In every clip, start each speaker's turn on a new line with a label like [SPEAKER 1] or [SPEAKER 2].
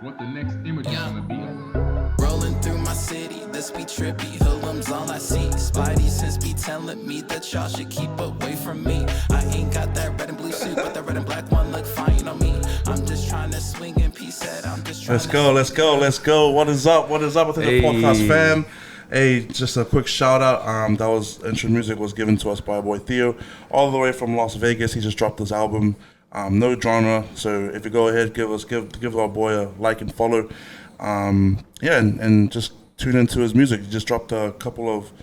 [SPEAKER 1] what the next image is gonna be.
[SPEAKER 2] Rolling through my city, this be trippy. Hoodlums all I see. Spidey sense be telling me that y'all should keep away from me. I ain't got that red and blue suit, but the red and black one look fine on me. I'm just trying to swing in peace. I'm just trying
[SPEAKER 3] Let's go. What is up with the podcast, fam? Hey, just a quick shout out. That was intro music was given to us by our boy Theo, all the way from Las Vegas. He just dropped his album, No Genre. So if you go ahead, give our boy a like and follow. And just tune into his music. He just dropped a couple of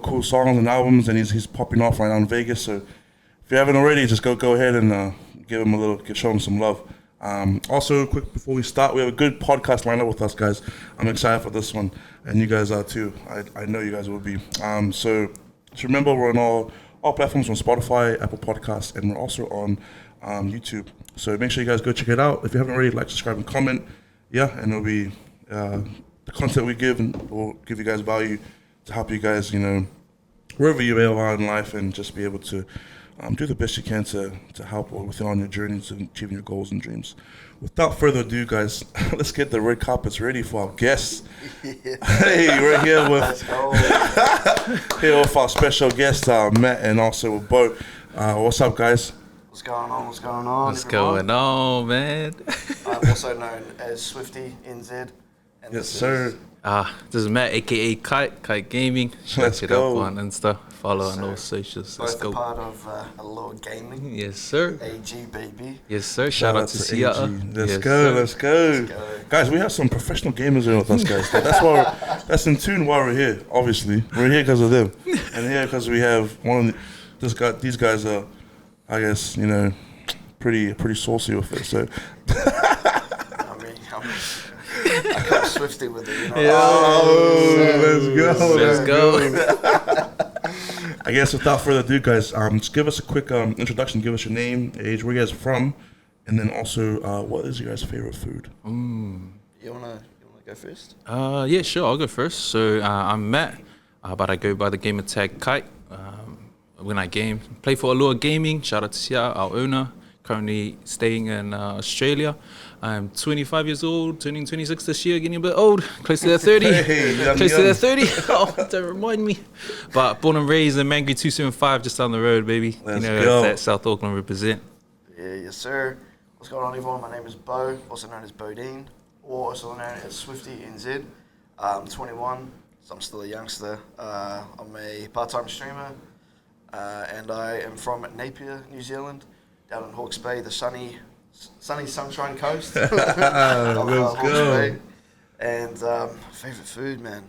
[SPEAKER 3] cool songs and albums, and he's popping off right now in Vegas. So if you haven't already, just go ahead and show him some love. Also, quick before we start, we have a good podcast lineup with us, guys. I'm excited for this one, and you guys are too. I know you guys will be. So just remember, we're on all platforms, on Spotify, Apple Podcasts, and we're also on YouTube. So make sure you guys go check it out. If you haven't already, like, subscribe, and comment. Yeah, and it'll be the content we give, and will give you guys value to help you guys, wherever you are in life, and just be able to do the best you can to help within on your journey to achieving your goals and dreams. Without further ado, guys, let's get the red carpets ready for our guests. Hey, we're here with our special guest, Matt, and also with Beau. What's up, guys?
[SPEAKER 4] What's going on,
[SPEAKER 5] What's
[SPEAKER 4] everyone?
[SPEAKER 5] going on, man?
[SPEAKER 4] I'm also known as Swifty, NZ. And
[SPEAKER 3] Yes, sir.
[SPEAKER 5] This is Matt, aka Kyte Gaming.
[SPEAKER 3] Let's
[SPEAKER 5] Check it
[SPEAKER 3] go.
[SPEAKER 5] up on Insta. Follow
[SPEAKER 4] Yes,
[SPEAKER 5] on all
[SPEAKER 4] sir.
[SPEAKER 5] socials. Let's
[SPEAKER 4] Both
[SPEAKER 5] go.
[SPEAKER 4] a part of Allure Gaming,
[SPEAKER 5] Yes, sir.
[SPEAKER 4] AG baby.
[SPEAKER 5] Yes, sir. Shout out to
[SPEAKER 3] AG.
[SPEAKER 5] Seattle.
[SPEAKER 3] Let's
[SPEAKER 5] Yes,
[SPEAKER 3] go.
[SPEAKER 5] sir.
[SPEAKER 3] Let's go.
[SPEAKER 4] Let's go.
[SPEAKER 3] Guys, we have some professional gamers in with us, guys. That's in tune why we're here, obviously. We're here because of them. And here because we have these guys are, I guess, pretty saucy with it. So
[SPEAKER 4] I come Swifty with it,
[SPEAKER 5] Let's go.
[SPEAKER 3] I guess without further ado, guys, just give us a quick introduction. Give us your name, age, where you guys are from, and then also what is your guys' favorite food?
[SPEAKER 4] You wanna go first?
[SPEAKER 5] Yeah, sure. I'll go first. So I'm Matt, but I go by the gamer tag Kyte. When I play for Allure Gaming. Shout out to Seattle, our owner. Currently staying in Australia. I'm 25 years old, turning 26 this year, getting a bit old, close to that 30.
[SPEAKER 3] Hey,
[SPEAKER 5] close to that 30. Oh, don't remind me. But born and raised in Mangere 275, just down the road, baby.
[SPEAKER 3] Let's go.
[SPEAKER 5] That South Auckland represent.
[SPEAKER 4] Yeah, yes, sir. What's going on, everyone? My name is Beau, also known as Bodine, or also known as Swifty, NZ. I'm 21, so I'm still a youngster. I'm a part-time streamer, and I am from Napier, New Zealand. Down in Hawke's Bay, the sunny Sunshine Coast.
[SPEAKER 3] Let's go.
[SPEAKER 4] And favorite food, man.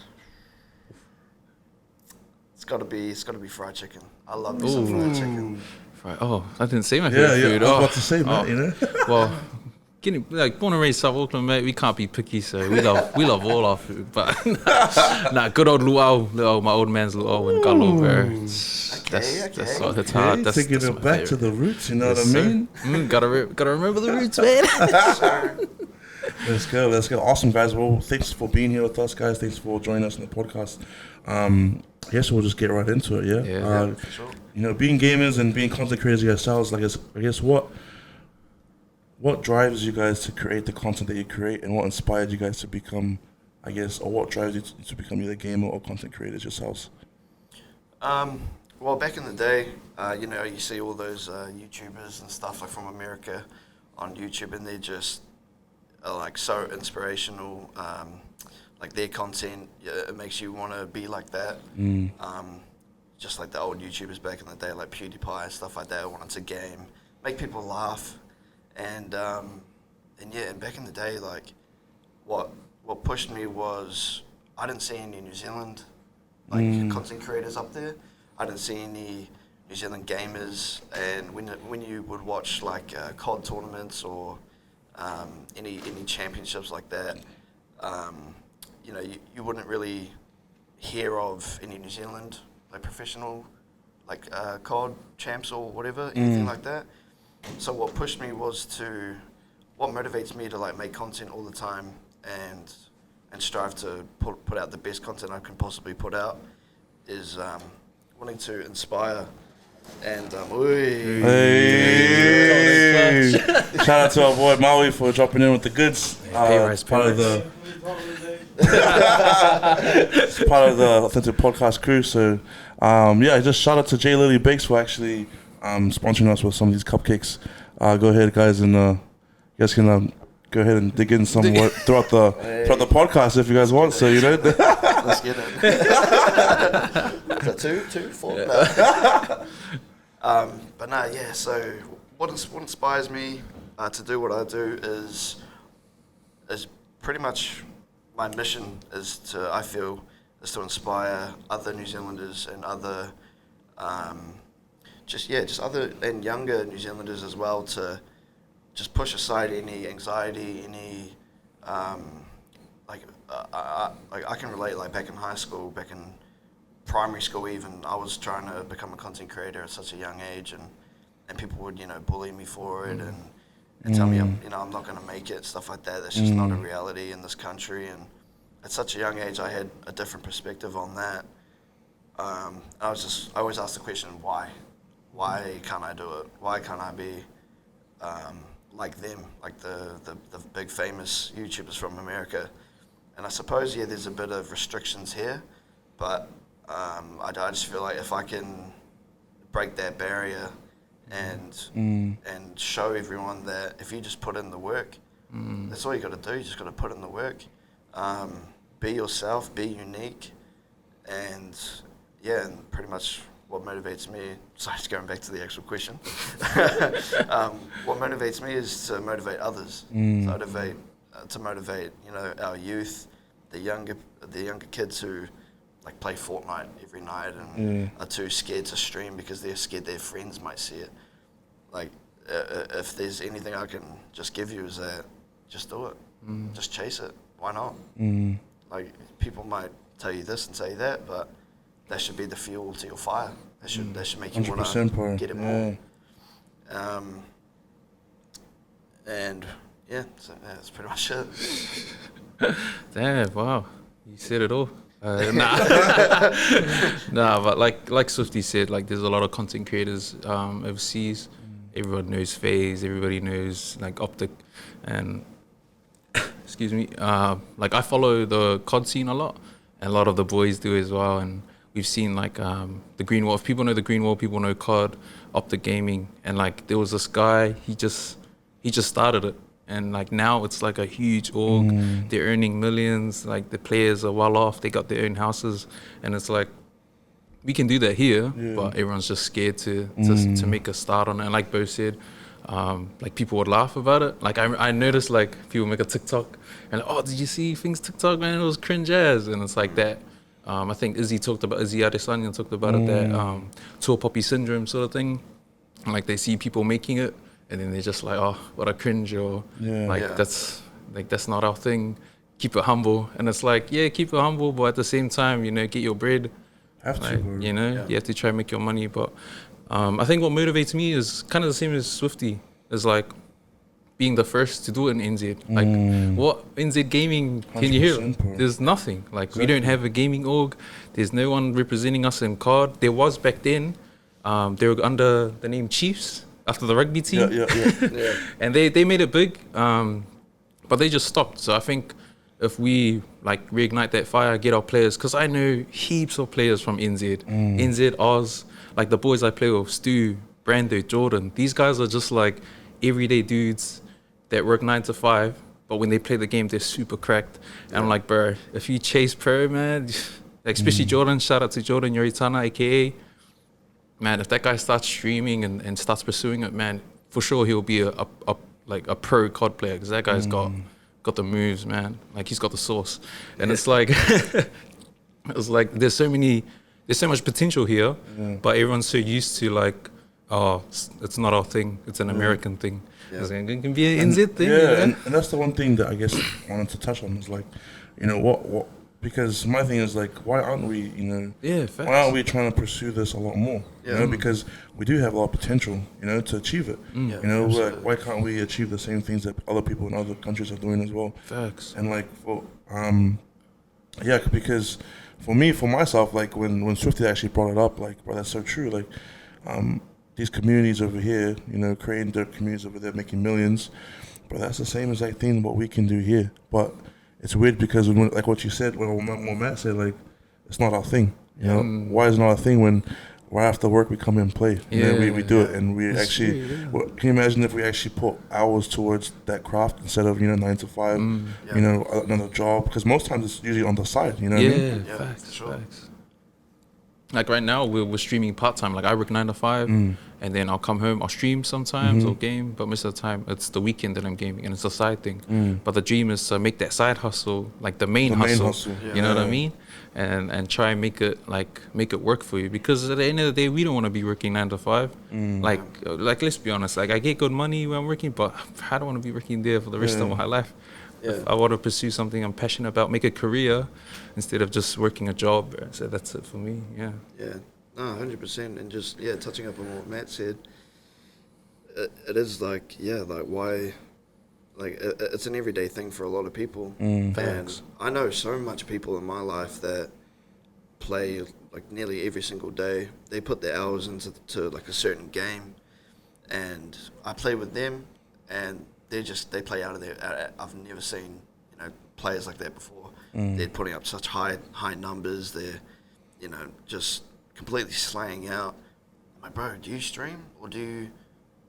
[SPEAKER 4] It's got to be fried chicken. I love me some fried chicken.
[SPEAKER 5] Right. Oh, I didn't say my favorite food.
[SPEAKER 3] I was
[SPEAKER 5] Oh.
[SPEAKER 3] about to say, Matt,
[SPEAKER 5] Well, born and raised South Auckland, mate, we can't be picky, so we love all our food. But good old luau, my old man's luau in Gullo, bro. That's hard. That's
[SPEAKER 3] taking
[SPEAKER 5] my
[SPEAKER 3] it back
[SPEAKER 5] favorite.
[SPEAKER 3] to the roots, you know
[SPEAKER 5] Yes,
[SPEAKER 3] what I
[SPEAKER 5] sir.
[SPEAKER 3] mean?
[SPEAKER 5] Gotta remember the roots, man.
[SPEAKER 3] Let's go. Awesome, guys. Well, thanks for being here with us, guys. Thanks for joining us in the podcast. I guess we'll just get right into it, yeah?
[SPEAKER 5] Yeah.
[SPEAKER 4] For sure.
[SPEAKER 3] Being gamers and being content creators yourselves, I guess what drives you guys to create the content that you create, and what inspired you guys to become, I guess, or what drives you to become either gamer or content creators yourselves?
[SPEAKER 4] Well, back in the day, you see all those YouTubers and stuff like from America on YouTube, and they're just like so inspirational. Like their content, it makes you want to be like that. Just like the old YouTubers back in the day, like PewDiePie and stuff like that, wanted to game, make people laugh, and back in the day, like what pushed me was I didn't see any New Zealand content creators up there. I didn't see any New Zealand gamers, and when you would watch like COD tournaments or any championships like that, you wouldn't really hear of any New Zealand like professional like COD champs or whatever, anything like that. So what pushed me was what motivates me to like make content all the time and strive to put out the best content I can possibly put out is wanting to inspire And
[SPEAKER 3] Hey. Shout out to our boy Maui for dropping in with the goods. Part of the part of the Authentic Podcast crew. So just shout out to Jlily Bakes for actually sponsoring us with some of these cupcakes. Go ahead, guys, and you guys can go ahead and dig in some more throughout the podcast if you guys want. So
[SPEAKER 4] let's get it. So 2, 4. No. But no, yeah. So what inspires me to do what I do is pretty much my mission is to inspire other New Zealanders and other other and younger New Zealanders as well to just push aside any anxiety, any I can relate, like back in high school, back in primary school even, I was trying to become a content creator at such a young age, and people would, bully me for it and tell me I'm not going to make it, stuff like that. That's just not a reality in this country. And at such a young age, I had a different perspective on that. I always ask the question, why? Why can't I do it? Why can't I be like them, like the big famous YouTubers from America? And I suppose, there's a bit of restrictions here, but I just feel like if I can break that barrier and show everyone that if you just put in the work, that's all you got to do. You just got to put in the work. Be yourself, be unique, and pretty much what motivates me. Sorry, just going back to the actual question. What motivates me is to motivate others. To motivate our youth, the younger kids who like play Fortnite every night and are too scared to stream because they're scared their friends might see it. Like, if there's anything I can just give you is that just do it. Just chase it. Why not? Like, people might tell you this and say that, but that should be the fuel to your fire. That should make you want to get it more. So that's pretty much it.
[SPEAKER 5] Damn, wow. You said it all. But like Swifty said, like there's a lot of content creators overseas. Everyone knows FaZe, everybody knows like Optic, and excuse me. Like I follow the COD scene a lot, and a lot of the boys do as well. And we've seen like the Green Wall. If people know the Green Wall, people know COD, Optic Gaming, and like there was this guy. He just started it. And like now it's like a huge org. They're earning millions. Like the players are well off. They got their own houses, and it's like we can do that here, but everyone's just scared to make a start on it. And like Beau said, like people would laugh about it. Like I noticed like people make a TikTok and like, oh, did you see Things TikTok, man? It was cringe as, and it's like that. I think Izzy Adesanya talked about it, that tall poppy syndrome sort of thing. And like they see people making it. And then they're just like, oh, what a cringe, or that's not our thing. Keep it humble. And it's like, keep it humble, but at the same time, get your bread. You have to try and make your money. But I think what motivates me is kind of the same as Swifty. Is like being the first to do it in NZ. Like what NZ gaming can you hear?
[SPEAKER 3] Bro.
[SPEAKER 5] There's nothing. Like we don't have a gaming org. There's no one representing us in COD. There was back then. They were under the name Chiefs. After the rugby team, and they made it big, but they just stopped. So I think if we like reignite that fire, get our players, because I know heaps of players from NZ, Oz, like the boys I play with, Stu, Brando, Jordan. These guys are just like everyday dudes that work 9 to 5, but when they play the game, they're super cracked. And I'm like, bro, if you chase pro, man, like especially Jordan, shout out to Jordan Yoritana, aka. Man, if that guy starts streaming and starts pursuing it, man, for sure he'll be a pro COD player, because that guy's got the moves, man. Like he's got the sauce, and it's like there's so much potential here, but everyone's so used to like, oh, it's not our thing. It's an American thing. It can be an NZ thing.
[SPEAKER 3] And that's the one thing that I guess I wanted to touch on is like, what. Because my thing is like, why aren't we, why aren't we trying to pursue this a lot more? Because we do have a lot of potential, to achieve it. Like, why can't we achieve the same things that other people in other countries are doing as well?
[SPEAKER 5] Facts.
[SPEAKER 3] And like, because for myself, like when Swifty actually brought it up, like, bro, that's so true. Like these communities over here, you know, creating their communities over there, making millions. But that's the same exact thing what we can do here. But it's weird because when, like what you said, when Matt said, like, it's not our thing. You know, why is it not a thing when right after work we come in and play? And then we do it, and we actually. Well, can you imagine if we actually put hours towards that craft instead of 9 to 5, you know, another job? Because most times it's usually on the side. You know what I mean?
[SPEAKER 4] Yeah,
[SPEAKER 5] facts,
[SPEAKER 4] sure.
[SPEAKER 5] facts. Like right now, we're streaming part time. Like I work 9 to 5, and then I'll come home. I'll stream sometimes or game, but most of the time it's the weekend that I'm gaming, and it's a side thing. But the dream is to make that side hustle like the main hustle. You know what I mean? And try and make it work for you, because at the end of the day, we don't want to be working 9 to 5. Like let's be honest. Like I get good money when I'm working, but I don't want to be working there for the rest of my life. If I want to pursue something I'm passionate about, make a career instead of just working a job. So that's it for me. Yeah.
[SPEAKER 4] Yeah, no, 100%. And just touching up on what Matt said, it is like why, like it's an everyday thing for a lot of people. And I know so much people in my life that play like nearly every single day. They put their hours into like a certain game, and I play with them, and they play out of their. I've never seen players like that before. They're putting up such high numbers. They're just completely slaying out. I'm like, bro, do you stream or do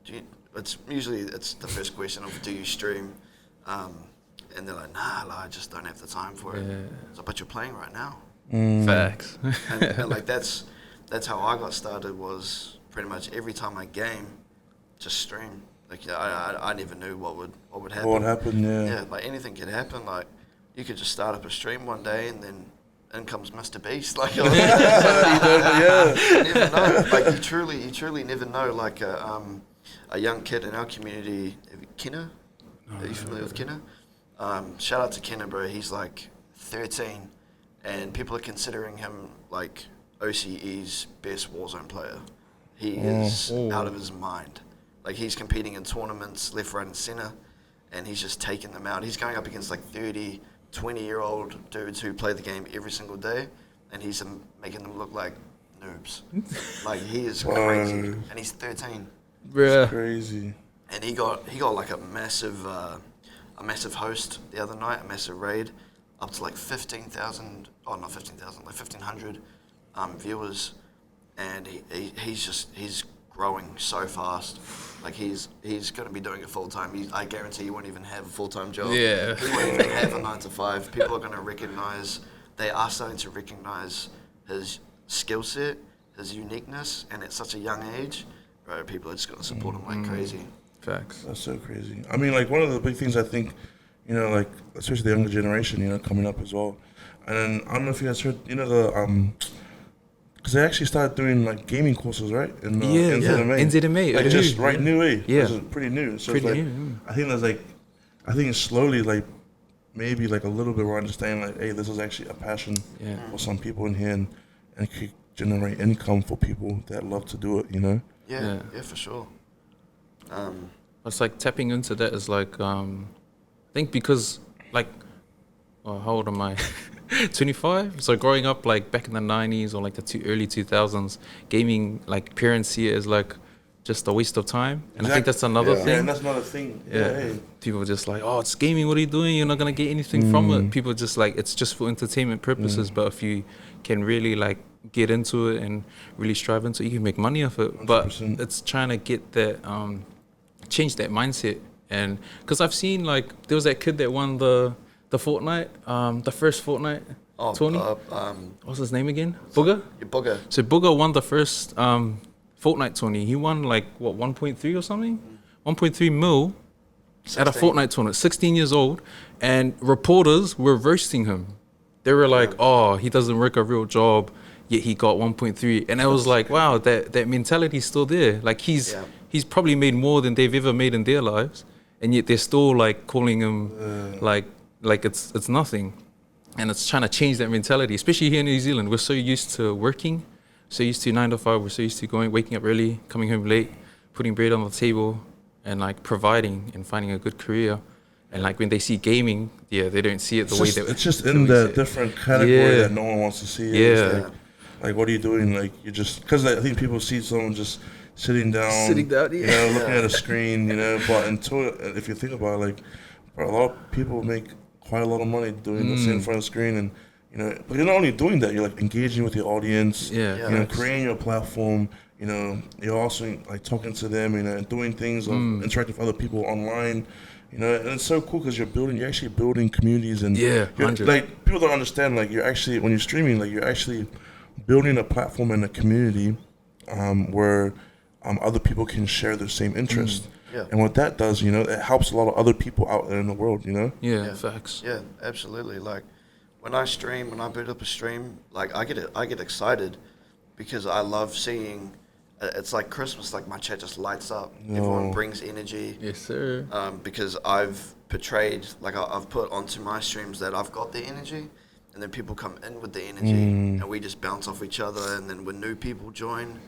[SPEAKER 4] you? It's usually the first question of do you stream, and they're like, nah, I just don't have the time for it. So, but you're playing right now.
[SPEAKER 5] Facts.
[SPEAKER 4] and like that's how I got started. Was pretty much every time I game, just stream. Like I never knew what would happen.
[SPEAKER 3] What happened?
[SPEAKER 4] Yeah, like anything could happen. Like you could just start up a stream one day and then in comes Mr. Beast. Like you never know. Like you truly never know. Like a young kid in our community, Kenna. Are you familiar with Kenna? Shout out to Kenna, bro. He's like 13, and people are considering him like OCE's best Warzone player. He is out of his mind. Like he's competing in tournaments left, right, and center, and he's just taking them out. He's going up against like 30, 20-year-old dudes who play the game every single day, and he's making them look like noobs. Like he is crazy, and he's 13.
[SPEAKER 5] Bruh.
[SPEAKER 3] Crazy.
[SPEAKER 4] And he got like a massive host the other night, a massive raid, up to like 15,000. Oh, not 15,000, like 1,500 viewers, and he's growing so fast. Like he's going to be doing it full time. I guarantee he won't even have a full time job.
[SPEAKER 5] Yeah.
[SPEAKER 4] He won't even have a 9 to 5. People are going to recognize. They are starting to recognize his skill set, his uniqueness, and at such a young age, bro, people are just going to support him like crazy.
[SPEAKER 5] Facts.
[SPEAKER 3] That's so crazy. I mean, like one of the big things I think, like especially the younger generation, coming up as well. And then I don't know if you guys heard, the because they actually started doing like gaming courses, right? In NZMA.
[SPEAKER 5] NZMA.
[SPEAKER 3] Like just right new,
[SPEAKER 5] Yeah.
[SPEAKER 3] This is pretty new. So
[SPEAKER 5] Pretty
[SPEAKER 3] it's like,
[SPEAKER 5] new.
[SPEAKER 3] I think it's slowly like maybe like a little bit we're understanding like, hey, this is actually a passion for some people in here, and it could generate income for people that love to do it,
[SPEAKER 4] Yeah, for sure.
[SPEAKER 5] It's like tapping into that is like, I think because like, how old am I? 25. So growing up like back in the 90s or like the early 2000s, gaming like parents see it as like just a waste of time, and I think that's another thing.
[SPEAKER 3] Yeah, and that's another thing.
[SPEAKER 5] People just like, oh, it's gaming. What are you doing? You're not gonna get anything from it. People just like it's just for entertainment purposes. But if you can really like get into it and really strive into it, you can make money off it. 100%. But it's trying to get that change that mindset. And because I've seen like there was that kid that won the Fortnite, the first Fortnite tourney. What's his name again? Booger?
[SPEAKER 4] Booger.
[SPEAKER 5] So Booger won the first Fortnite tourney. He won like, what, 1.3 or something? 1.3 mil 16. At a Fortnite tournament, 16 years old. And reporters were roasting him. They were like, oh, he doesn't work a real job, yet he got 1.3. And I was like, wow, that mentality's still there. Like he's probably made more than they've ever made in their lives. And yet they're still like calling him like it's nothing. And it's trying to change that mentality, especially here in New Zealand. We're so used to working, so used to 9 to 5. We're so used to waking up early, coming home late, putting bread on the table, and like providing and finding a good career. And like when they see gaming, they don't see it the way that
[SPEAKER 3] it's just in the different category that no one wants to see it.
[SPEAKER 5] Yeah.
[SPEAKER 3] Like, what are you doing? Like, you just because I think people see someone just sitting down,
[SPEAKER 5] yeah.
[SPEAKER 3] you know, looking at a screen, you know. But until if you think about it, like, bro, a lot of people make quite a lot of money doing this in front of the screen, and you know, but you're not only doing that, you're like engaging with your audience, you know, creating your platform. You know, you're also like talking to them, you know, and doing things, of interacting with other people online. You know, and it's so cool because you're actually building communities, and like people don't understand, like, you're actually, when you're streaming, like, you're actually building a platform and a community where other people can share their same interest. And what that does, you know, it helps a lot of other people out there in the world, you know?
[SPEAKER 5] Yeah, facts.
[SPEAKER 4] Yeah, absolutely. Like, when I boot up a stream, like, I get excited because I love seeing. It's like Christmas, like my chat just lights up. Everyone brings energy.
[SPEAKER 5] Yes, sir.
[SPEAKER 4] Because I've portrayed, like I've put onto my streams that I've got the energy, and then people come in with the energy, and we just bounce off each other. And then when new people join,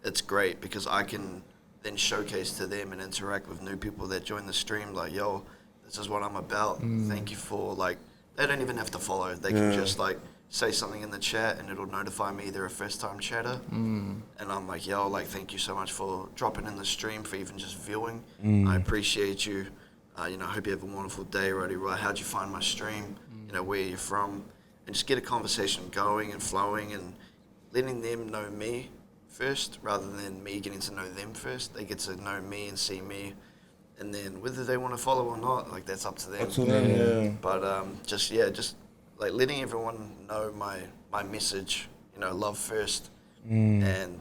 [SPEAKER 4] it's great because I can then showcase to them and interact with new people that join the stream. Like, yo, this is what I'm about. Thank you for, like, they don't even have to follow. They can just, like, say something in the chat and it'll notify me they're a first-time chatter. And I'm like, yo, like, thank you so much for dropping in the stream, for even just viewing. I appreciate you. You know, I hope you have a wonderful day, Roddy. Right? How'd you find my stream? You know, where you're from? And just get a conversation going and flowing and letting them know me first rather than me getting to know them first. They get to know me and see me. And then whether they want to follow or not, like, that's up to them.
[SPEAKER 3] Up to them, yeah.
[SPEAKER 4] But just like letting everyone know my message, you know, love first, and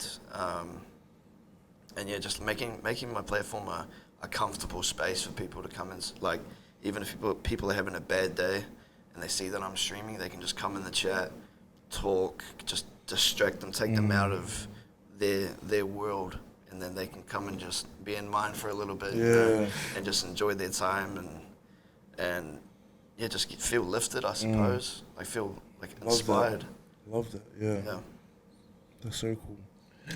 [SPEAKER 4] yeah, just making my platform a comfortable space for people to come in. Like, even if people are having a bad day and they see that I'm streaming, they can just come in the chat, talk, just distract them, take them out of their world, and then they can come and just be in mine for a little bit, you know, and just enjoy their time and yeah, just feel lifted, I suppose. Like, feel like inspired.
[SPEAKER 3] Love that, yeah. That's so cool.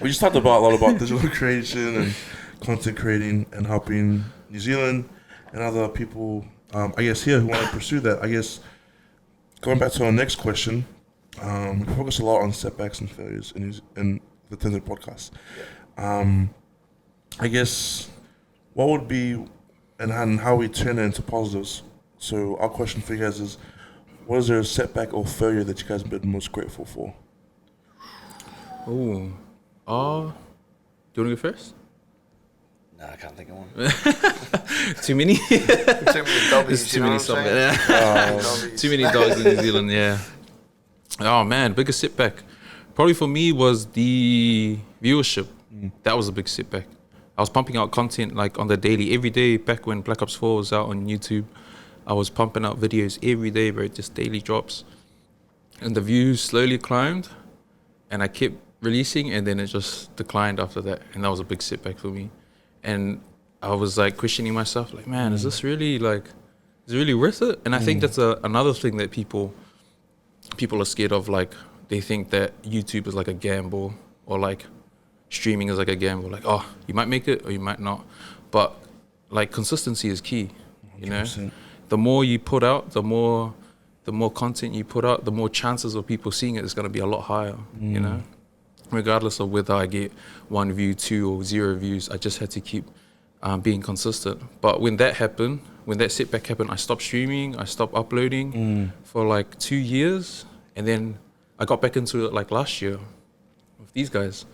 [SPEAKER 3] We just talked a lot about digital creation and content creating and helping New Zealand and other people, I guess, here who want to pursue that. I guess, going back to our next question, we focus a lot on setbacks and failures in the Tinder podcast. I guess, what would be, and how we turn it into positives. So our question for you guys is, what is there a setback or failure that you guys have been most grateful for?
[SPEAKER 5] Oh, do you want to go first?
[SPEAKER 4] No, I can't think of one.
[SPEAKER 5] Too many?
[SPEAKER 4] Too many doggies,
[SPEAKER 5] Too many something. Too many dogs in New Zealand, yeah. Oh man, biggest setback. Probably for me was the viewership. That was a big setback. I was pumping out content like on the daily, every day, back when Black Ops 4 was out on YouTube. I was pumping out videos every day, bro, just daily drops. And the views slowly climbed, and I kept releasing, and then it just declined after that. And that was a big setback for me. And I was like questioning myself, like, man, is this really like, is it really worth it? And I think that's another thing that people are scared of. Like, they think that YouTube is like a gamble, or like streaming is like a gamble. Like, oh, you might make it or you might not. But like, consistency is key, you 100%. Know? The more you put out, the more content you put out, the more chances of people seeing it is going to be a lot higher, you know? Regardless of whether I get 1 view, 2 or 0 views, I just had to keep being consistent. But when that happened, when that setback happened, I stopped streaming, I stopped uploading for like 2 years. And then I got back into it like last year with these guys.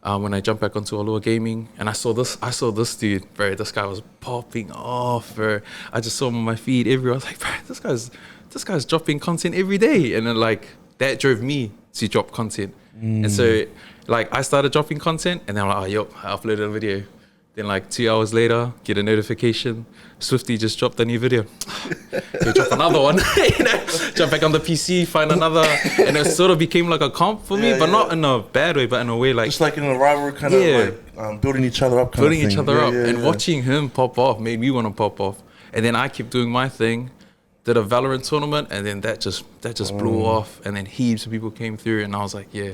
[SPEAKER 5] When I jumped back onto Allure Gaming, and I saw this dude, bro. This guy was popping off, bro. I just saw him on my feed everywhere. I was like, bro, this guy's dropping content every day, and then like that drove me to drop content. And so like I started dropping content, and then I'm like, oh, yo, I uploaded a video. Then like 2 hours later, get a notification, Swifty just dropped a new video. So drop another one, you know, jump back on the PC, find another, and it sort of became like a comp for me, but not in a bad way, but in a way like
[SPEAKER 3] just like in a rivalry kind of like building each other up,
[SPEAKER 5] and watching him pop off made me want to pop off. And then I kept doing my thing, did a Valorant tournament, and then that just blew off, and then heaps of people came through, and I was like, yeah,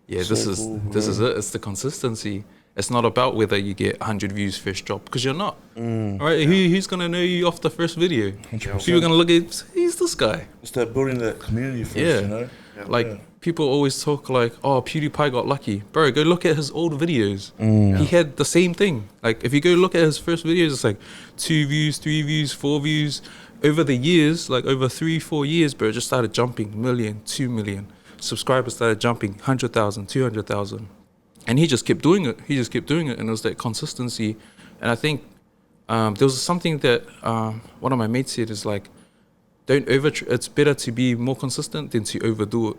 [SPEAKER 5] this is it. It's the consistency. It's not about whether you get 100 views first drop, because you're not. Right? Who's going to know you off the first video? 100%. People are going to look at, who's this guy?
[SPEAKER 3] It's that building that community first, you know?
[SPEAKER 5] Like, people always talk like, oh, PewDiePie got lucky. Bro, go look at his old videos. He had the same thing. Like, if you go look at his first videos, it's like 2 views, 3 views, 4 views. Over the years, like over 3-4 years, bro, it just started jumping, million, 2 million. Subscribers started jumping, 100,000, 200,000. And he just kept doing it. And it was that consistency. And I think there was something that one of my mates said is like, it's better to be more consistent than to overdo it.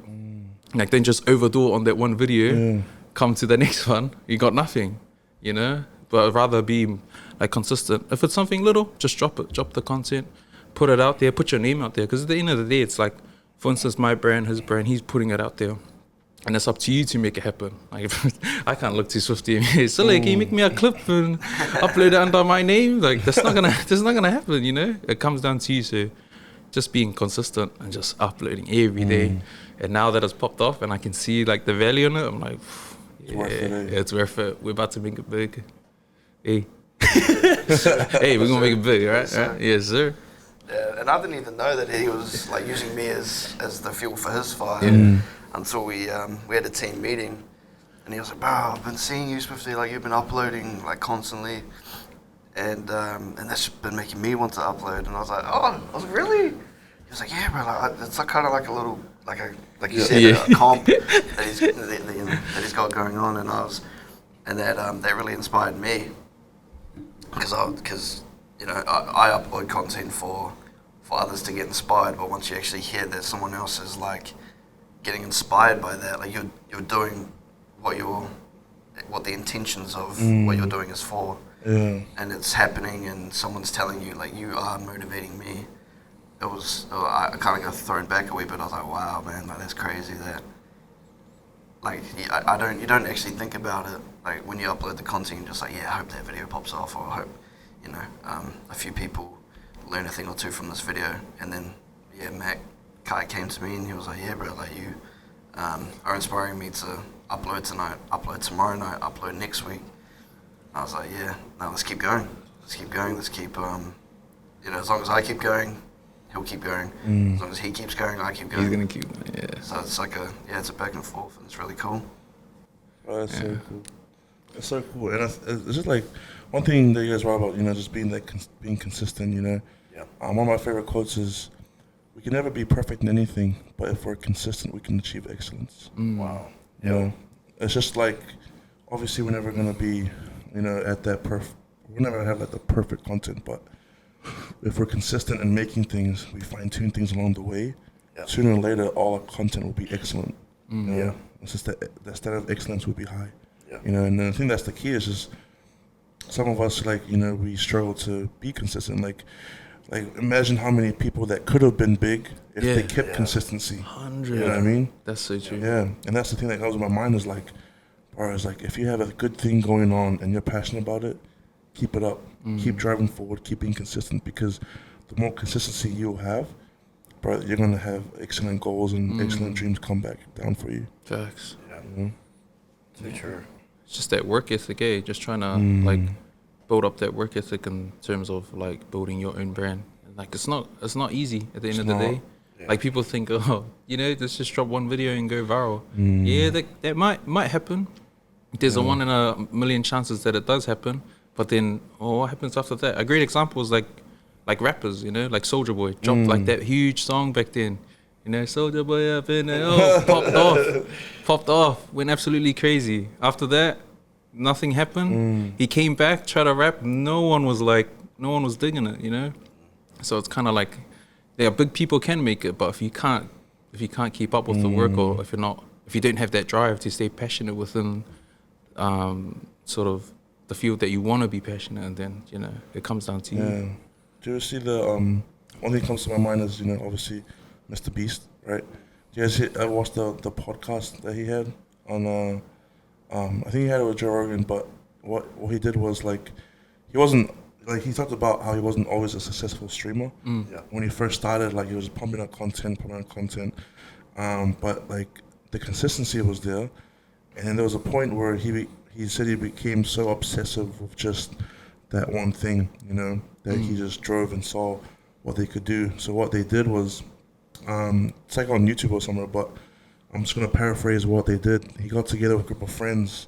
[SPEAKER 5] Like, then just overdo it on that one video, come to the next one, you got nothing, you know? But rather be like consistent. If it's something little, just drop it, drop the content, put it out there, put your name out there. Because at the end of the day, it's like, for instance, my brand, his brand, he's putting it out there. And it's up to you to make it happen. Like, I can't look to Swifty and say, so like, can you make me a clip and upload it under my name? Like, that's not gonna happen, you know? It comes down to you. So just being consistent and just uploading every day. And now that it's popped off and I can see like the value in it, I'm like, yeah, it's worth it. We're about to make it big. Hey. Hey, we're gonna make it big, right? Yes, sir.
[SPEAKER 4] Yeah, and I didn't even know that he was like using me as the fuel for his fire until we had a team meeting, and he was like, "Bro, I've been seeing you, Swifty. Like, you've been uploading like constantly, and that's been making me want to upload." And I was like, "Oh, I was really?" He was like, "Yeah, bro. Like, it's like kind of like a little like you said, a comp that he's got going on." And that really inspired me because you know I upload content for others to get inspired, but once you actually hear that someone else is like getting inspired by that, like you're doing what the intentions of what you're doing is for, and it's happening, and someone's telling you like you are motivating me. I kind of got thrown back a wee bit. I was like, wow, man, like that's crazy that like you don't actually think about it. Like when you upload the content, you're just like, yeah, I hope that video pops off, or I hope a few people learn a thing or two from this video. And then Kyte came to me and he was like, yeah, bro, like you are inspiring me to upload tonight, upload tomorrow night, upload next week. I was like, yeah, no, let's keep going, let's keep as long as I keep going, he'll keep going. As long as he keeps going, I keep going.
[SPEAKER 5] He's gonna keep going, yeah.
[SPEAKER 4] So it's like it's a back and forth, and it's really cool.
[SPEAKER 3] Oh, that's so cool. It's so cool, and it's just like one thing that you guys write about, just being being consistent.
[SPEAKER 4] Yeah.
[SPEAKER 3] One of my favorite quotes is, "We can never be perfect in anything, but if we're consistent, we can achieve excellence."
[SPEAKER 4] Wow.
[SPEAKER 3] It's just like, obviously, we're never gonna be, at that we're never gonna have like the perfect content, but if we're consistent in making things, we fine-tune things along the way. Yeah. Sooner or later, all our content will be excellent. It's just that the standard of excellence will be high. Yeah. And I think that's the key. Is just some of us we struggle to be consistent. Like imagine how many people that could have been big if they kept consistency.
[SPEAKER 5] 100.
[SPEAKER 3] You know what I mean?
[SPEAKER 5] That's so true.
[SPEAKER 3] Yeah, and that's the thing that comes to my mind is like, if you have a good thing going on and you're passionate about it, keep it up. Keep driving forward. Keep being consistent, because the more consistency you'll have, bro, you're gonna have excellent goals and excellent dreams come back down for you.
[SPEAKER 5] Facts.
[SPEAKER 4] Yeah. Too true.
[SPEAKER 5] It's just that work ethic, just trying to like build up that work ethic in terms of like building your own brand. And like it's not easy at the end of the day. Yeah. Like people think, let's just drop one video and go viral. Yeah, that might happen. There's a 1 in a million chances that it does happen. But then, what happens after that? A great example is like rappers, like Soulja Boy dropped like that huge song back then. Soulja Boy up in there, popped off, went absolutely crazy. After that, nothing happened. He came back, tried to rap. No one was digging it, So it's kind of like, big people can make it, but if you can't keep up with the work, or if you don't have that drive to stay passionate within, sort of the field that you want to be passionate, and then it comes down to you.
[SPEAKER 3] Do you see the one thing that comes to my mind is obviously Mr. Beast, right? Do you guys watched the podcast that he had on I think he had it with Joe Rogan, but what he did was he wasn't he talked about how he wasn't always a successful streamer. When he first started, he was pumping out content, but the consistency was there, and then there was a point where he said he became so obsessive with just that one thing, that he just drove and saw what they could do. So what they did was, it's like on YouTube or somewhere, but I'm just gonna paraphrase what they did. He got together with a group of friends,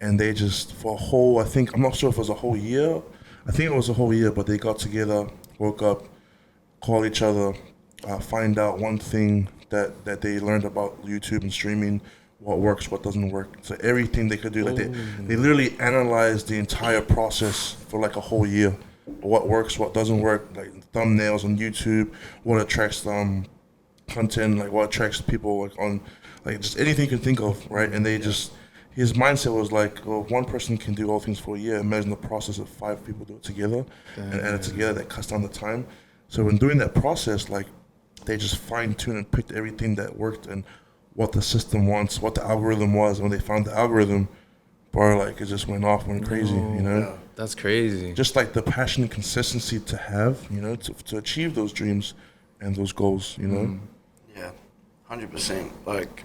[SPEAKER 3] and they just for a whole, I'm not sure if it was a whole year. I think it was a whole year, but they got together, woke up, called each other, find out one thing that they learned about YouTube and streaming, what works, what doesn't work. So everything they could do, like they literally analyzed the entire process for like a whole year. What works, what doesn't work, like thumbnails on YouTube, what attracts content, like what attracts people, like on, like just anything you can think of, right? And they just, his mindset was like, well, if one person can do all things for a year, imagine the process of 5 people do it together and add it together, that cuts down the time. So when doing that process, like they just fine-tuned and picked everything that worked and what the system wants, what the algorithm was. When they found the algorithm, bro, like it just went crazy, you know?
[SPEAKER 5] Yeah. That's crazy.
[SPEAKER 3] Just like the passion and consistency to have, you know, to achieve those dreams and those goals, you know?
[SPEAKER 4] Yeah, 100%. Like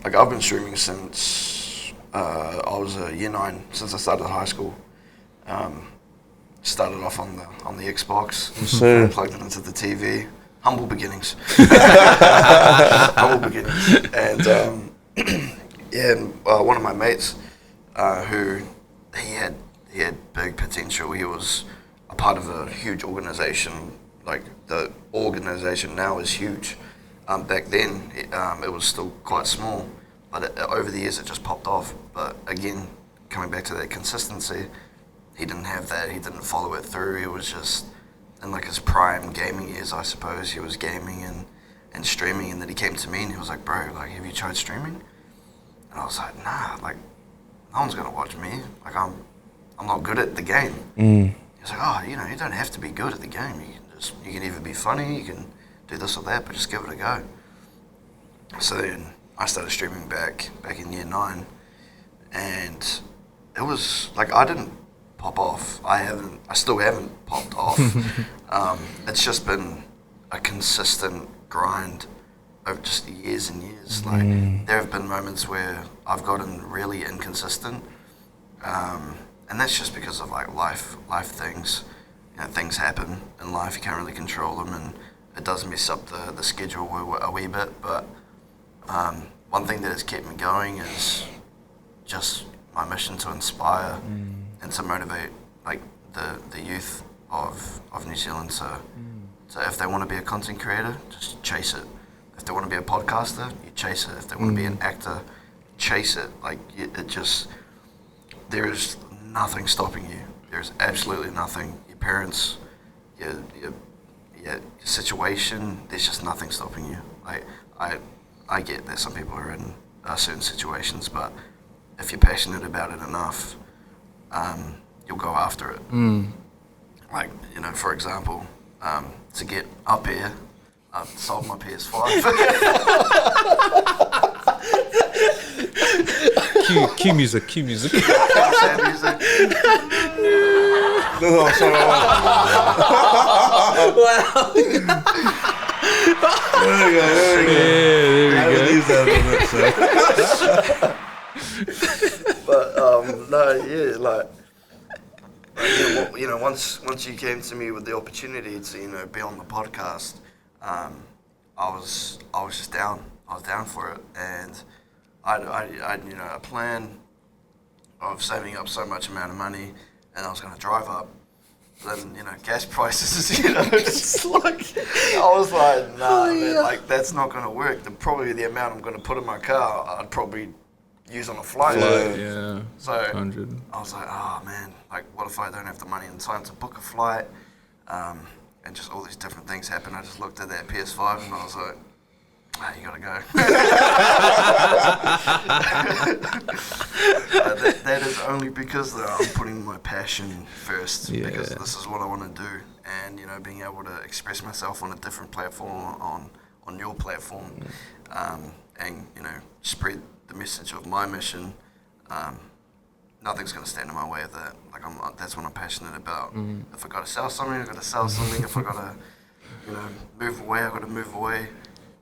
[SPEAKER 4] I've been streaming since I was a year 9, since I started high school. Started off on the Xbox, plugged it into the TV. Humble beginnings. Humble beginnings. And one of my mates, who he had big potential. He was a part of a huge organization. Like the organization now is huge. Back then, it was still quite small, but over the years it just popped off. But again, coming back to that consistency, he didn't have that. He didn't follow it through. It was just in like his prime gaming years, I suppose. He was gaming and streaming, and then he came to me and he was like, "Bro, like, have you tried streaming?" And I was like, "Nah, like, no one's gonna watch me. Like, I'm not good at the game." He was like, "Oh, you know, you don't have to be good at the game. You can either be funny, you can do this or that, but just give it a go." So then I started streaming back in year 9, and it was like I didn't pop off. I still haven't popped off. It's just been a consistent grind over just years and years. Like there have been moments where I've gotten really inconsistent, and that's just because of like life things. You know, things happen in life. You can't really control them, and it does mess up the schedule a wee bit. But one thing that has kept me going is just my mission to inspire and to motivate like the youth of New Zealand. So if they want to be a content creator, just chase it. If they want to be a podcaster, you chase it. If they want to be an actor, chase it. Like there is nothing stopping you. There's absolutely nothing. Your parents, your situation, there's just nothing stopping you. Like I get that some people are in certain situations, but if you're passionate about it enough, you'll go after it. Like, you know, for example, to get up here, I've sold my PS5.
[SPEAKER 5] Cue music.
[SPEAKER 4] Sad music.
[SPEAKER 3] No, sorry.
[SPEAKER 5] Wow.
[SPEAKER 3] There we go.
[SPEAKER 4] But no, yeah, like you know, once you came to me with the opportunity to be on the podcast, I was just down. I was down for it, and I a plan of saving up so much amount of money, and I was going to drive up. Then gas prices, it's like I was like, nah, man, like that's not going to work. Probably the amount I'm going to put in my car, I'd probably use on a flight.
[SPEAKER 5] Yeah.
[SPEAKER 4] So
[SPEAKER 5] 100.
[SPEAKER 4] I was like, oh man, like what if I don't have the money and time to book a flight? And just all these different things happen. I just looked at that PS5 and I was like, you gotta go. That is only because I'm putting my passion first, because this is what I want to do, and being able to express myself on a different platform, on your platform, and spread the message of my mission. Nothing's gonna stand in my way of that. Like that's what I'm passionate about. If I gotta sell something, I gotta sell something. If I gotta move away, I gotta move away.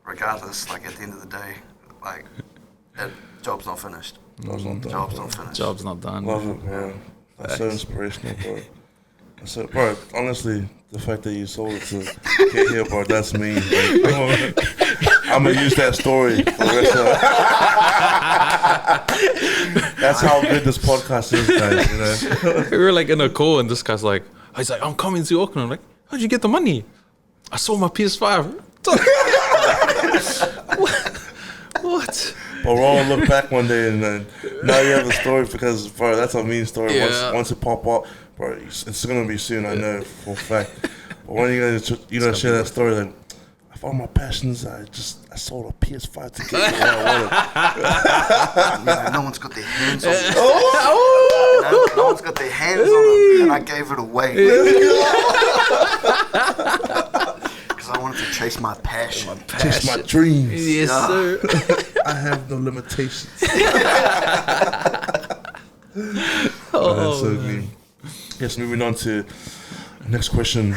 [SPEAKER 4] Regardless, like at the end of the day, like that job's not finished.
[SPEAKER 3] Job's not done.
[SPEAKER 4] Job's not finished.
[SPEAKER 5] Job's not done.
[SPEAKER 3] Love it, bro. That's so inspirational, bro. So, bro, honestly, the fact that you sold it to get here, bro, that's me. Like, I'm gonna use that story for the rest of That's how good this podcast is, guys. You know?
[SPEAKER 5] We were like in a call, and this guy's like, he's like, I'm coming to Auckland. I'm like, how'd you get the money? I sold my PS5. What?
[SPEAKER 3] But we'll all look back one day, and then now you have a story because, bro, that's a mean story.
[SPEAKER 5] Yeah.
[SPEAKER 3] Once it pop up, bro, it's gonna be soon. I know for a fact. But when you gonna share that story, like, I found my passions. I sold a PS5 to get what I wanted.
[SPEAKER 4] No one's got their hands on it. No one's got their hands on it, and I gave it away. Because I wanted to chase my passion.
[SPEAKER 3] Chase my dreams.
[SPEAKER 5] Yes, sir.
[SPEAKER 3] I have no limitations. That's so mean. Yes, moving on to the next question.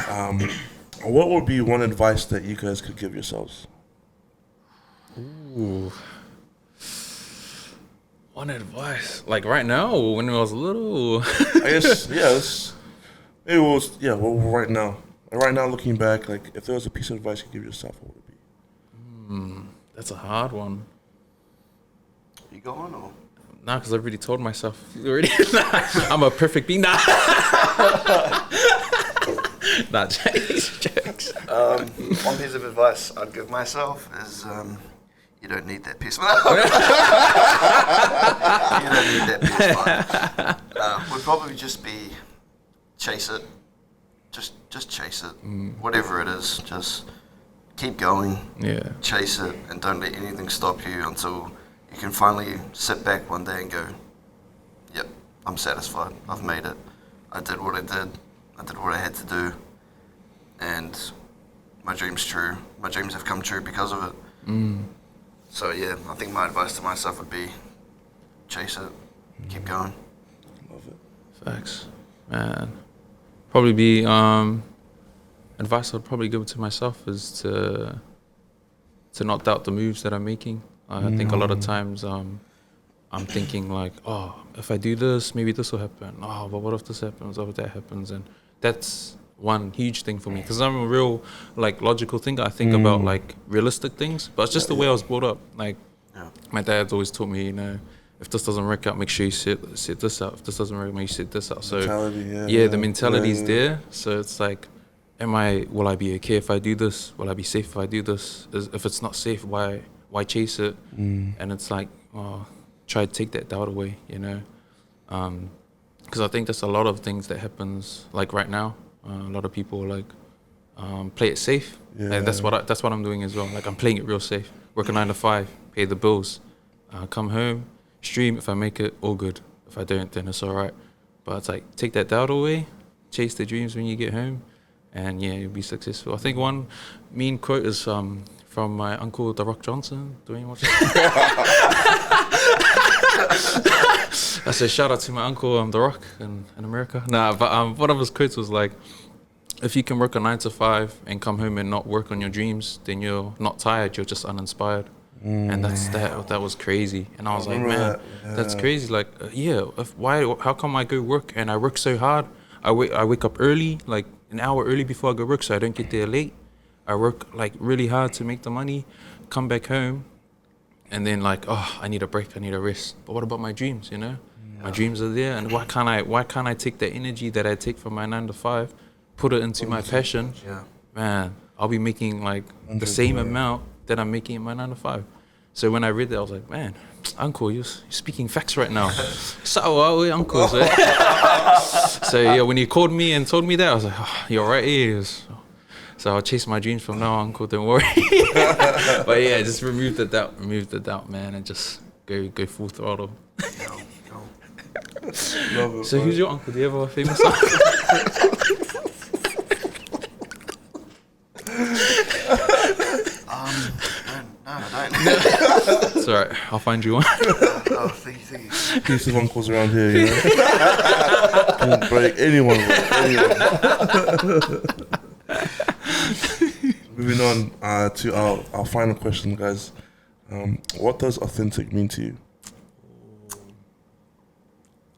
[SPEAKER 3] What would be one advice that you guys could give yourselves?
[SPEAKER 5] Ooh. One advice, like right now, or when I was little.
[SPEAKER 3] I guess, well, right now. Right now, looking back, like, if there was a piece of advice you could give yourself, what would it be?
[SPEAKER 5] That's a hard one.
[SPEAKER 4] You go on, or?
[SPEAKER 5] Nah, because I already told myself. I'm a perfect being. Nah, nah, jokes.
[SPEAKER 4] One piece of advice I'd give myself is you don't need that PS5. You don't need that PS5. Would probably just be chase it. Just chase it. Whatever it is, just keep going.
[SPEAKER 5] Yeah.
[SPEAKER 4] Chase it, and don't let anything stop you until you can finally sit back one day and go, yep, I'm satisfied. I've made it. I did what I did. I did what I had to do. And my dream's true. My dreams have come true because of it. So yeah, I think my advice to myself would be chase it, keep going.
[SPEAKER 3] Love it.
[SPEAKER 5] Facts, man. Probably be advice I'd probably give to myself is to not doubt the moves that I'm making. I think a lot of times I'm thinking like, oh, if I do this, maybe this will happen. Oh, but what if this happens? What if that happens? And that's one huge thing for me because I'm a real like logical thinker. I think about like realistic things, but it's just the way I was brought up. Like my dad's always taught me, you know, if this doesn't work out, make sure you sit this out. If this doesn't work, make sure you sit this out. So the mentality's there. So it's like, will I be okay if I do this? Will I be safe if I do this? If it's not safe, why chase it? And it's like, try to take that doubt away, you know? Because I think there's a lot of things that happens like right now. A lot of people like play it safe. And that's what I'm doing as well. Like I'm playing it real safe. Work a 9 to 5, pay the bills, come home, stream. If I make it, all good. If I don't, then it's all right. But it's like take that doubt away, chase the dreams when you get home, and you'll be successful. I think one mean quote is from my uncle, The Rock Johnson. Do anyone watch it? I say shout out to my uncle, The Rock in America. Nah, but one of his quotes was like, if you can work a 9 to 5 and come home and not work on your dreams, then you're not tired, you're just uninspired. And that was crazy. And I was like, man, that's crazy. Like, how come I go work and I work so hard? I wake up early, like an hour early before I go work, so I don't get there late. I work like really hard to make the money, come back home, and then like, oh, I need a break, I need a rest. But what about my dreams, you know? My dreams are there, and why can't I take the energy that I take from my 9 to 5, put it into my passion? Man, I'll be making like the same amount that I'm making in my 9 to 5. So when I read that, I was like, man, uncle, you're speaking facts right now. So, uncle. So when he called me and told me that, I was like, oh, you're right here. So I'll chase my dreams from now on, uncle, don't worry. But yeah, just remove the doubt, man, and just go full throttle.
[SPEAKER 3] Love it,
[SPEAKER 5] So
[SPEAKER 3] bro.
[SPEAKER 5] who's your uncle? Do you have a famous uncle?
[SPEAKER 4] No, I don't.
[SPEAKER 5] It's alright, I'll find you one.
[SPEAKER 4] Oh, thank you.
[SPEAKER 3] Piece of uncles around here, you know. Can't break anyone. Moving on to our final question, guys. What does authentic mean to you?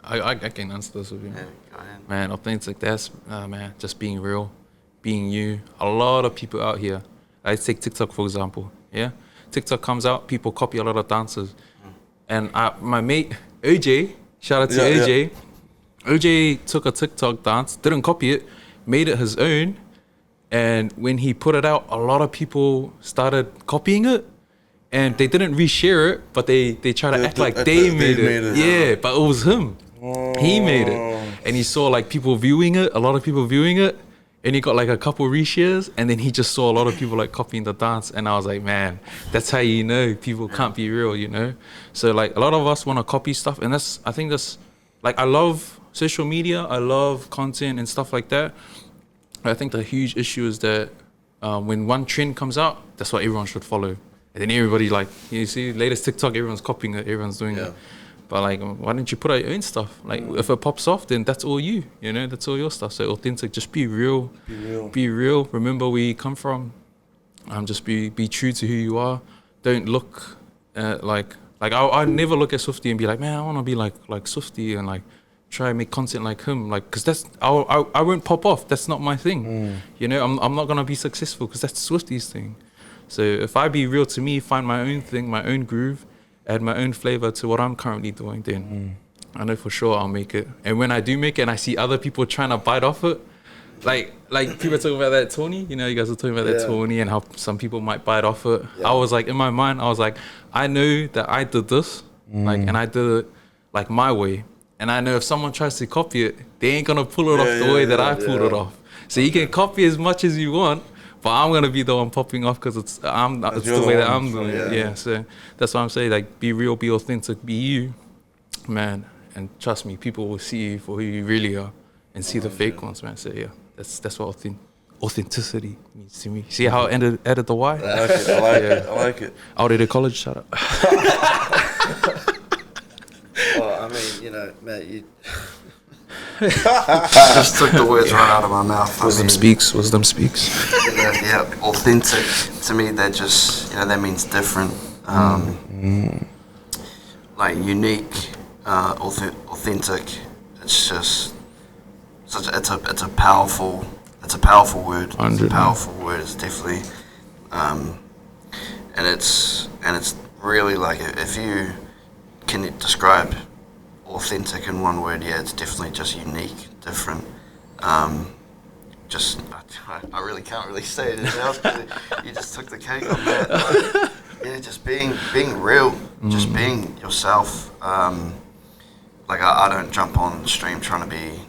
[SPEAKER 5] I can answer this with you.
[SPEAKER 4] Yeah, go ahead.
[SPEAKER 5] Man, authentic, that's, just being real, being you. A lot of people out here, I take TikTok for example, yeah? TikTok comes out, people copy a lot of dances. And my mate, OJ, shout out to OJ. OJ took a TikTok dance, didn't copy it, made it his own. And when he put it out, a lot of people started copying it. And they didn't reshare it, but they try to act like they made it. Yeah, but it was him. He made it. And he saw like people viewing it, a lot of people viewing it. And he got like a couple reshares. And then he just saw a lot of people like copying the dance. And I was like, man, that's how you know people can't be real, you know? So like a lot of us want to copy stuff. And I think that's, like I love social media. I love content and stuff like that. I think the huge issue is that when one trend comes out, that's what everyone should follow. And then everybody like, you see, latest TikTok, everyone's copying it, everyone's doing it. But like, why don't you put out your own stuff? Like, if it pops off, then that's all you know, that's all your stuff. So authentic, just be real. Be real. Remember where you come from. Just be true to who you are. Don't look like I never look at Swifty and be like, man, I want to be like Swifty and like try and make content like him. Like, cause that's, I won't pop off. That's not my thing. You know, I'm not going to be successful because that's Swifty's thing. So if I be real to me, find my own thing, my own groove, add my own flavor to what I'm currently doing, then I know for sure I'll make it. And when I do make it and I see other people trying to bite off it, like people talking about that Tony, you know, you guys are talking about that Tony and how some people might bite off it. I was like, in my mind, I was like, I know that I did this, like, and I did it like my way. And I know if someone tries to copy it, they ain't gonna pull it off the way that I pulled it off. So you can copy as much as you want, but I'm gonna be the one popping off because it's the way that I'm doing it. Yeah, so that's what I'm saying. Like, be real, be authentic, be you, man. And trust me, people will see you for who you really are, and see the fake ones, man. So yeah, that's what authenticity means to me. See how I added the Y?
[SPEAKER 3] I like it.
[SPEAKER 5] Out of the college, shut up.
[SPEAKER 4] Well, I mean, you know, Matt, you just took the words right out of my mouth.
[SPEAKER 5] Wisdom speaks.
[SPEAKER 4] Yeah, authentic. To me, that just, you know, that means different. Like unique, authentic. It's just it's a powerful word. It's a powerful word. It's definitely, and it's really like, if you can describe authentic in one word, yeah, it's definitely just unique, different. Just I really can't really say anything else. You just took the cake on that. Like, yeah, just being real, just being yourself. Like I don't jump on stream trying to be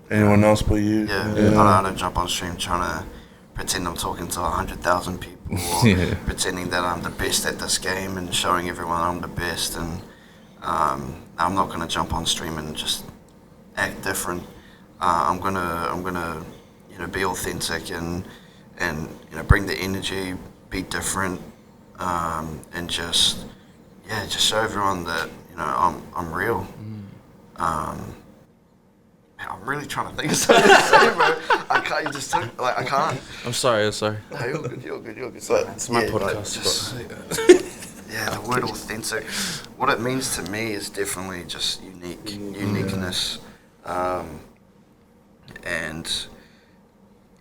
[SPEAKER 3] anyone else but you.
[SPEAKER 4] I don't jump on stream trying to pretend I'm talking to 100,000 people or pretending that I'm the best at this game and showing everyone I'm the best. And I'm not gonna jump on stream and just act different. I'm gonna you know, be authentic and you know, bring the energy, be different, and just show everyone that, you know, I'm real. I'm really trying to think of something to say, bro. I can't. You just took, like, I can't.
[SPEAKER 5] I'm sorry.
[SPEAKER 4] No, you're good.
[SPEAKER 5] It's my podcast.
[SPEAKER 4] Yeah, the word authentic, what it means to me is definitely just uniqueness, and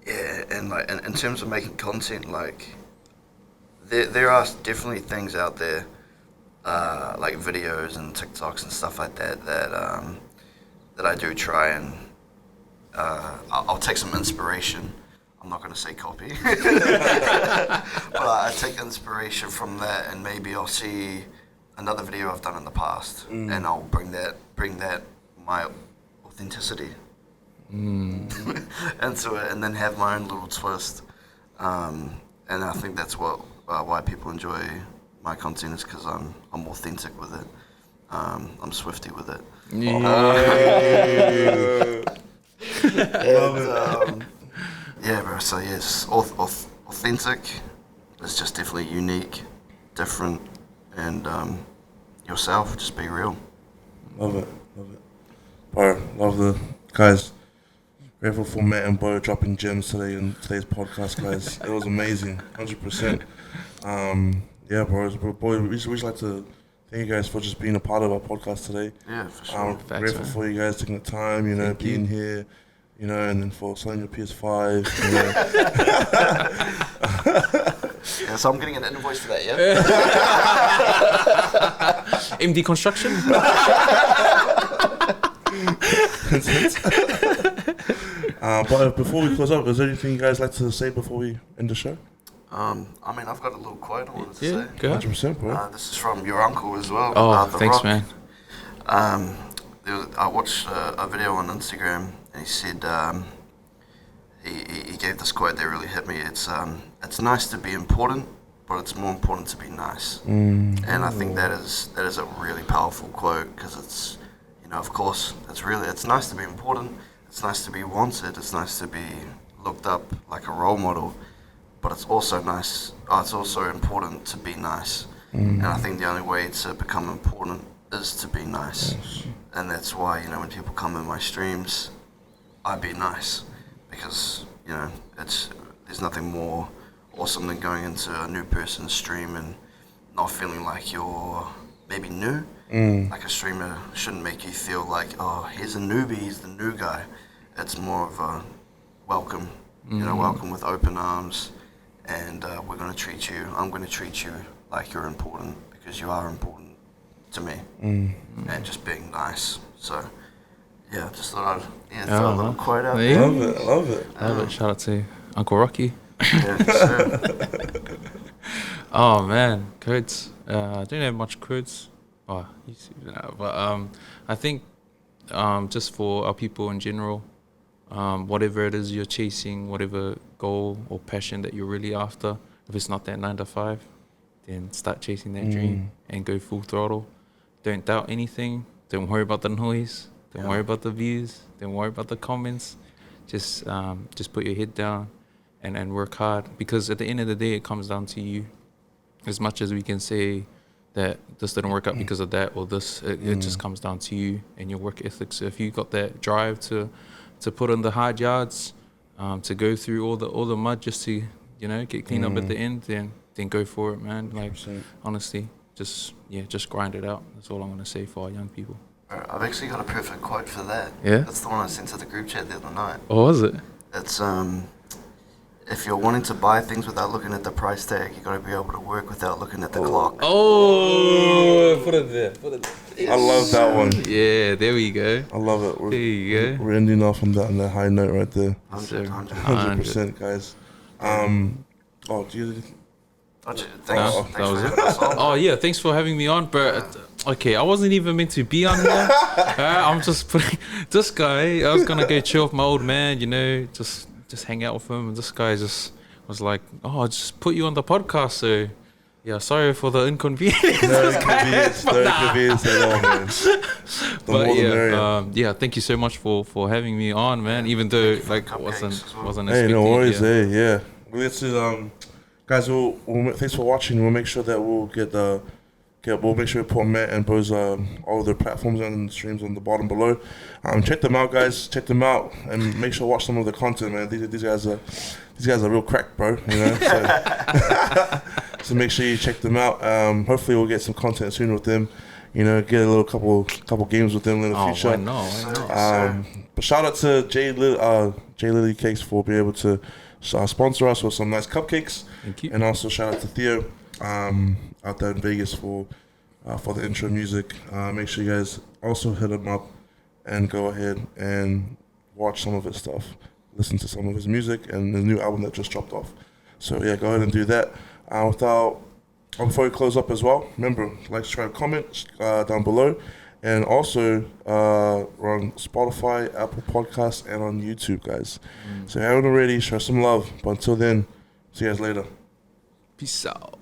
[SPEAKER 4] like in terms of making content, like there are definitely things out there, like videos and TikToks and stuff like that that I do try and I'll take some inspiration. I'm not going to say copy, but I take inspiration from that, and maybe I'll see another video I've done in the past, and I'll bring that my authenticity into it, and then have my own little twist. And I think that's why people enjoy my content, is because I'm authentic with it. I'm Swifty with it. Yeah, bro. So yes, authentic. It's just definitely unique, different, and yourself. Just be real.
[SPEAKER 3] Love it. Bro, love the guys. Grateful for Matt and Beau dropping gems today in today's podcast, guys. It was amazing, 100%. Yeah, bro. We just like to thank you guys for just being a part of our podcast today.
[SPEAKER 4] Yeah, for sure.
[SPEAKER 3] Grateful for you guys taking the time, you know, being here. You know, and then for selling your PS5, you know.
[SPEAKER 4] Yeah, so I'm getting an invoice for that, yeah?
[SPEAKER 5] MD Construction?
[SPEAKER 3] But before we close up, is there anything you guys like to say before we end the show?
[SPEAKER 4] I mean, I've got a little quote I wanted to
[SPEAKER 5] Yeah,
[SPEAKER 4] say.
[SPEAKER 5] go ahead.
[SPEAKER 3] 100%, bro.
[SPEAKER 4] This is from your uncle as well.
[SPEAKER 5] Oh,
[SPEAKER 4] The
[SPEAKER 5] thanks,
[SPEAKER 4] Rock.
[SPEAKER 5] man.
[SPEAKER 4] I watched a video on Instagram, and he said he gave this quote that really hit me. It's nice to be important, but it's more important to be nice. And I think that is a really powerful quote, because it's, of course, it's nice to be important. It's nice to be wanted. It's nice to be looked up like a role model. But it's also nice. It's also important to be nice. And I think the only way to become important is to be nice. Yes. And that's why, when people come in my streams, I be nice, because there's nothing more awesome than going into a new person's stream and not feeling like you're maybe new. Like a streamer shouldn't make you feel like, oh, he's a newbie, he's the new guy. It's more of a welcome, welcome with open arms, and I'm going to treat you like you're important, because you are important to me, and just being nice. So, yeah, just thought I'd throw a little quote out there.
[SPEAKER 3] Love it.
[SPEAKER 5] Shout out to Uncle Rocky.
[SPEAKER 4] Yeah, sure.
[SPEAKER 5] Oh man, quotes. I don't have much quotes. Oh, but I think just for our people in general, whatever it is you're chasing, whatever goal or passion that you're really after, if it's not that 9 to 5, then start chasing that dream and go full throttle. Don't doubt anything. Don't worry about the noise. Don't worry about the views. Don't worry about the comments. Just put your head down and work hard, because at the end of the day, it comes down to you. As much as we can say that this didn't work out because of that or this, it just comes down to you and your work ethic. So if you got that drive to put in the hard yards, to go through all the mud just to get clean up at the end, then go for it, man. Like 100%. Honestly, just grind it out. That's all I'm gonna say for our young people.
[SPEAKER 4] I've actually got a perfect quote for that.
[SPEAKER 5] Yeah?
[SPEAKER 4] That's the one I sent to the group chat the other night.
[SPEAKER 5] Oh, was it?
[SPEAKER 4] It's if you're wanting to buy things without looking at the price tag, you got to be able to work without looking at the clock.
[SPEAKER 5] Oh, put it there.
[SPEAKER 3] I love that one.
[SPEAKER 5] Yeah, there we go.
[SPEAKER 3] I love it.
[SPEAKER 5] There you go.
[SPEAKER 3] We're ending off on that high note right there.
[SPEAKER 4] 100%.
[SPEAKER 3] 100%, guys. Do you...
[SPEAKER 4] Thanks.
[SPEAKER 5] Oh yeah, thanks for having me on, but okay, I wasn't even meant to be on here. I'm just putting this guy. I was gonna go chill with my old man, just hang out with him, and this guy just was like, "Oh, I'll just put you on the podcast." So yeah, sorry for the inconvenience.
[SPEAKER 3] No inconvenience at all, man.
[SPEAKER 5] But yeah, thank you so much for having me on, man. Even though wasn't
[SPEAKER 3] Hey, no worries. Hey, yeah. This is guys. Thanks for watching. We'll make sure that we'll we'll make sure we put Matt and Beau's all their platforms and streams on the bottom below. Check them out, guys. Check them out, and make sure to watch some of the content, man. These guys are real crack, bro. So make sure you check them out. Hopefully, we'll get some content soon with them. Get a little couple games with them in the future.
[SPEAKER 5] Why not?
[SPEAKER 3] But shout out to Jlily Cakes for being able to sponsor us with some nice cupcakes.
[SPEAKER 5] Thank you.
[SPEAKER 3] And also shout out to Theo out there in Vegas for the intro music. Make sure you guys also hit him up and go ahead and watch some of his stuff, listen to some of his music and the new album that just dropped off. So yeah, go ahead and do that. Before we close up as well, remember, like, subscribe, comment down below, and also we're on Spotify, Apple Podcasts, and on YouTube, guys. So if you haven't already, show some love. But until then, see you guys later.
[SPEAKER 5] Peace out.